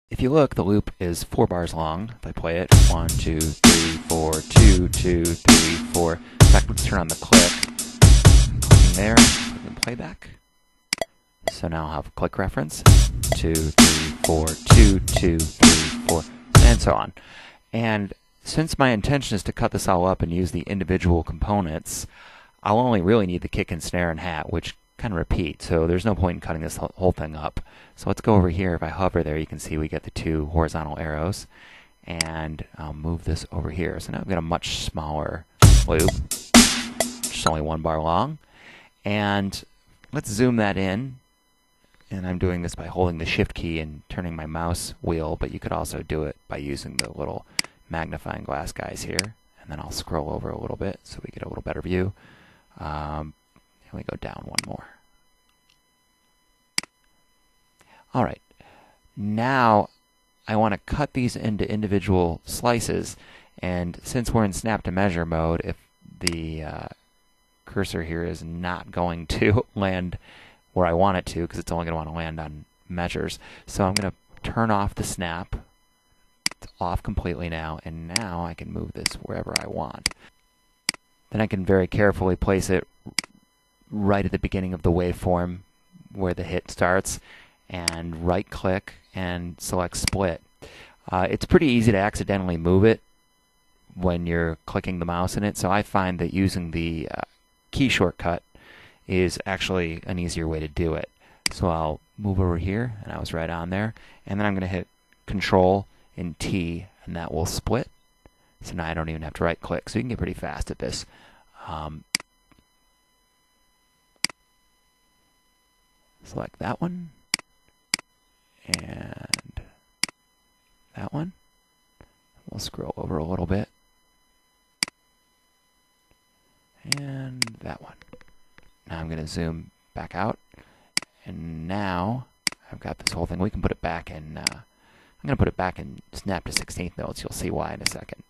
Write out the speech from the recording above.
If you look, the loop is 4 bars long. If I play it, 1, 2, 3, 4, 2, 2, 3, 4. In fact, let's turn on the click. Clicking there, clicking playback. So now I'll have a click reference. 2, 3, 4, 2, 2, 3, 4, and so on. And since my intention is to cut this all up and use the individual components, I'll only really need the kick and snare and hat, which kind of repeat, so there's no point in cutting this whole thing up. So let's go over here. If I hover there, you can see we get the 2 horizontal arrows, and I'll move this over here. So now I've got a much smaller loop, just only 1 bar long, and let's zoom that in. And I'm doing this by holding the shift key and turning my mouse wheel, but you could also do it by using the little magnifying glass guys here. And then I'll scroll over a little bit so we get a little better view. And we go down 1 more. All right, now I want to cut these into individual slices, and since we're in snap to measure mode, if the cursor here is not going to land where I want it to, because it's only going to want to land on measures, so I'm going to turn off the snap. It's off completely now, and now I can move this wherever I want. Then I can very carefully place it right at the beginning of the waveform where the hit starts, and right click and select split. It's pretty easy to accidentally move it when you're clicking the mouse in it, so I find that using the key shortcut is actually an easier way to do it. So I'll move over here, and I was right on there, and then I'm going to hit Control and T, and that will split. So now I don't even have to right click, so you can get pretty fast at this. Select that one, and that one. We'll scroll over a little bit, and that one. Now I'm going to zoom back out, and now I've got this whole thing. We can put it back in, I'm going to put it back in snap to 16th notes. You'll see why in a second.